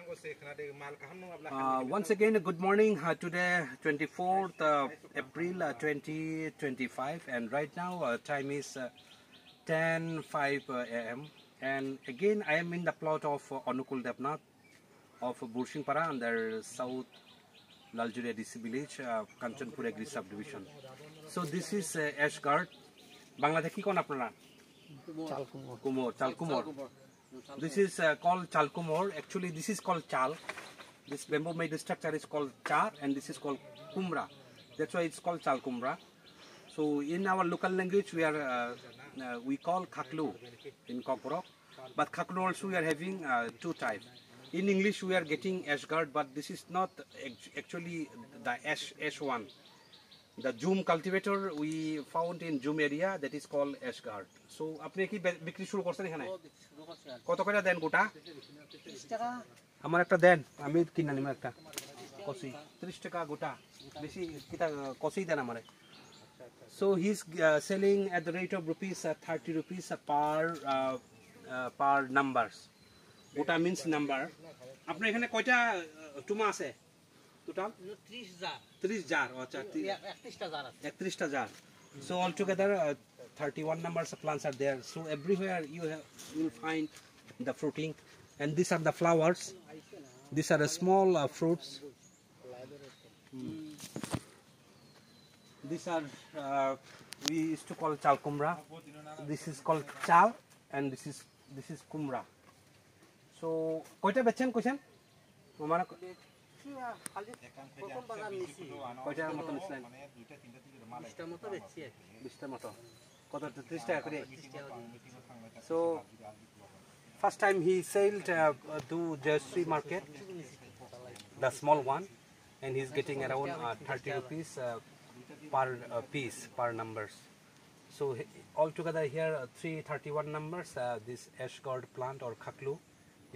Once again, good morning. Today, 24th April 2025, and right now time is 10:05 a.m. And again, I am in the plot of Anukul Devnath of Burshingpara under South Laljuria DC village, Kanchanpur Agri subdivision. So this is Ashgard. Bangladesh ki kon apnara? Chalkumor. Chalkumor. This is called Chalkumor. Actually, this is called Chal. This bamboo made structure is called Char, and this is called Kumra. That's why it's called Chalkumra. So in our local language, we call Khaklu in Kokrok, but Khaklu also we are having two types. In English, we are getting Ashgard, but this is not actually the Ash one. The Jum cultivator we found in Jum area, that is called Ashgard. So, আপনি কি বিক্রি শুরু করছেন এখানে? কত করে দেন গোটা? 30 টাকা। আমার একটা দেন, আমি কিনে নিব একটা। কসি 30 টাকা গোটা। বেশি কিটা কসি দেন আমারে। So he's selling at the rate of rupees 30 rupees per numbers. গোটা means number. আপনি এখানে কয়টা টুমা আছে? Total 30 jar. আচ্ছা 31 টা jar. So altogether 31 numbers of plants are there. So everywhere you will find the fruiting, and these are the flowers. These are the small fruits. These are we used to call Chalkumra. This is called Chal, and this is Kumra. So koita bechen question? Mama কয়টা মতো নিছেন 20টা মতো বেচছি 20টা মতো কত 30 টাকা করে so first time he sold to Jayashree market, the small one, and he's getting around 30 rupees per piece per numbers. So altogether here 331 numbers, this Ashgard plant or Khaklu,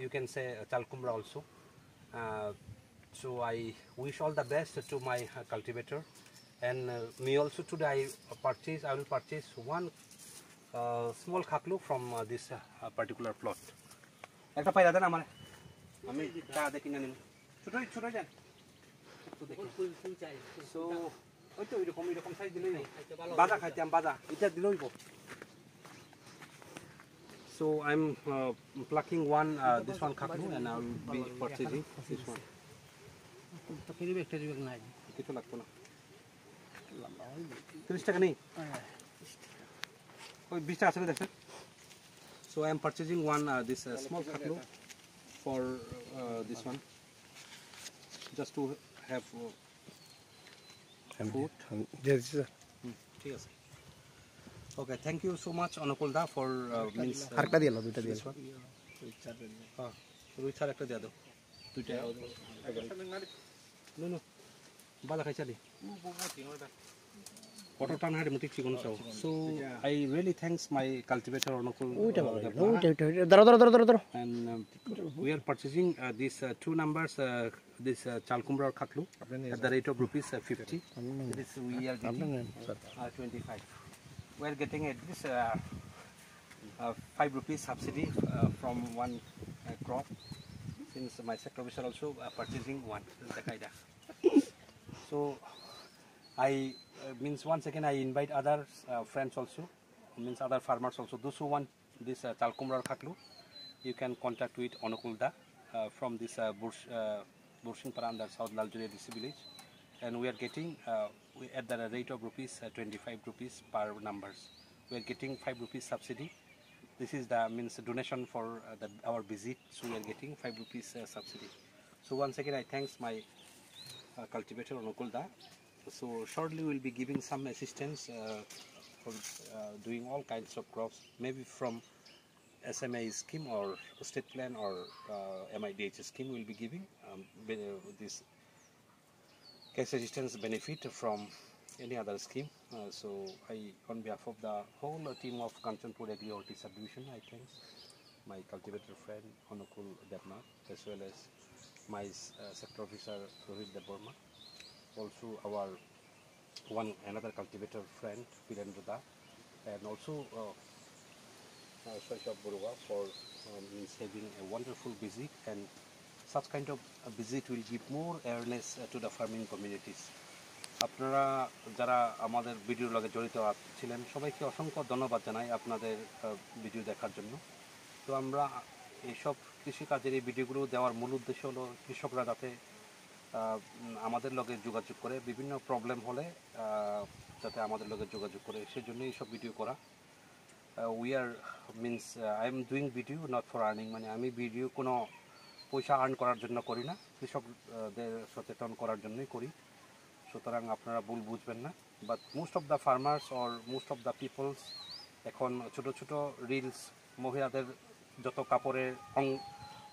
you can say Chalkumra also. So I wish all the best to my cultivator, and me also today I will purchase one small khaklu from this particular plot. একটা পাইরা দেন আমারে আমি চা দেখি না নিম ছোট দেন একটু দেখি সো ওই তো এরকম সাইজ দিলেই বাজা খাইতাম বাজা এটা দিলেই হইব So I'm plucking one this one khaklu, and I will be purchasing this one. তো ফিরবে একটা জীবন নাই কিছু লাগতো না 30 টাকা নেই ওই 20 টাকা আছে দেখেন so I am purchasing one this small khaklu for this one just to have food. Yes sir. ঠিক আছে okay, thank you so much Anukul da for means আরেকটা দিয়ে দাও দুইটা দিয়ে দাও হ্যাঁ রুইছার একটা দিয়ে দাও দুইটা No. Bala khai chali. Water tan had mutik chikon chao. So I really thanks my cultivator Anukul. And we are purchasing these two numbers, this Chalkumra or Khaklu at the rate of rupees 50. This we are getting 25. We are getting at this 5 rupees subsidy from one crop. Since my sector officer also purchasing one, the kaida. So I means once again I invite other friends also, means other farmers also. Those who want this Chalkumra or Khaklu, you can contact with Anukul da from this Burshingpara under South Laljuria DC village, and we are getting at the rate of rupees 25 rupees per numbers. We are getting 5 rupees subsidy. This is the means donation for our visit, so we are getting 5 rupees subsidy. So once again I thanks my cultivator Anukul da. So shortly we will be giving some assistance for doing all kinds of crops, maybe from SMA scheme or state plan or MIDH scheme. We will be giving this cash assistance benefit from any other scheme. So I, on behalf of the whole team of Kanchanpur Agri subdivision, I thank my cultivator friend Anukul Devnath, as well as my sector officer Rohit Deborma, also our another cultivator friend Pirendra Da, and also Shashab Burua for having a wonderful visit and such kind of visit will give more awareness to the farming communities. আপনারা যারা আমাদের ভিডিওর লগে জড়িত ছিলেন সবাইকে অসংখ্য ধন্যবাদ জানাই আপনাদের ভিডিও দেখার জন্য। তো আমরা এইসব কৃষিকাজের এই ভিডিওগুলো দেওয়ার মূল উদ্দেশ্য হলো কৃষকরা যাতে আমাদের লগে যোগাযোগ করে, বিভিন্ন প্রবলেম হলে যাতে আমাদের লগে যোগাযোগ করে, সেজন্য এইসব ভিডিও করা। We are means I am doing video not for earning, মানে আমি ভিডিও কোনো পয়সা আর্ন করার জন্য করি না, কৃষকদের সচেতন করার জন্যই করি। সুতরাং আপনারা ভুল বুঝবেন না। But most of the farmers or most of the peoples এখন ছোটো ছোটো রিলস, মহিলাদের যত কাপড়ের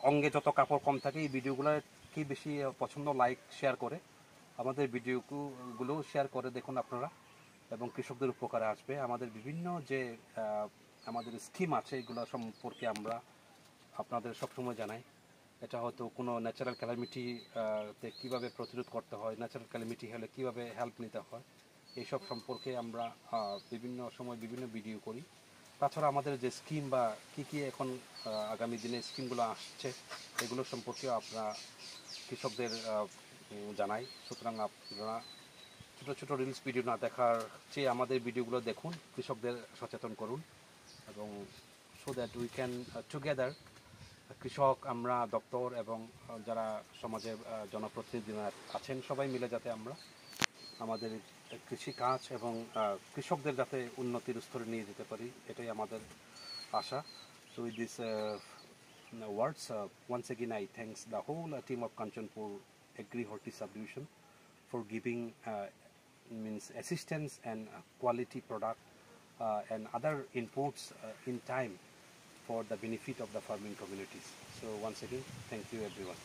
অঙ্গে যত কাপড় কম থাকে এই ভিডিওগুলোকে বেশি পছন্দ, লাইক, শেয়ার করে। আমাদের ভিডিওগুলো শেয়ার করে দেখুন আপনারা, এবং কৃষকদের উপকারে আসবে। আমাদের বিভিন্ন যে আমাদের স্কিম আছে এগুলো সম্পর্কে আমরা আপনাদের সবসময় জানাই। এটা হয়তো কোনো ন্যাচারাল ক্যালামিটিতে কীভাবে প্রতিরোধ করতে হয়, ন্যাচারাল ক্যালামিটি হলে কীভাবে হেল্প নিতে হয়, এইসব সম্পর্কে আমরা বিভিন্ন সময় বিভিন্ন ভিডিও করি। তাছাড়া আমাদের যে স্কিম বা কী এখন আগামী দিনে স্কিমগুলো আসছে এগুলো সম্পর্কেও আমরা কৃষকদের জানাই। সুতরাং আপনারা ছোটো ছোটো রিলস ভিডিও না দেখার চেয়ে আমাদের ভিডিওগুলো দেখুন, কৃষকদের সচেতন করুন, এবং so that we can together, কৃষক, আমরা, দপ্তর এবং যারা সমাজের জনপ্রতিনিধিরা আছেন সবাই মিলে যাতে আমরা আমাদের কৃষিকাজ এবং কৃষকদের যাতে উন্নতির স্তরে নিয়ে যেতে পারি, এটাই আমাদের আশা। So with this words, once again I thanks the whole team of Kanchanpur Agri Horti Subdivision for giving means assistance and quality product and other inputs in time for the benefit of the farming communities. So once again, thank you everyone.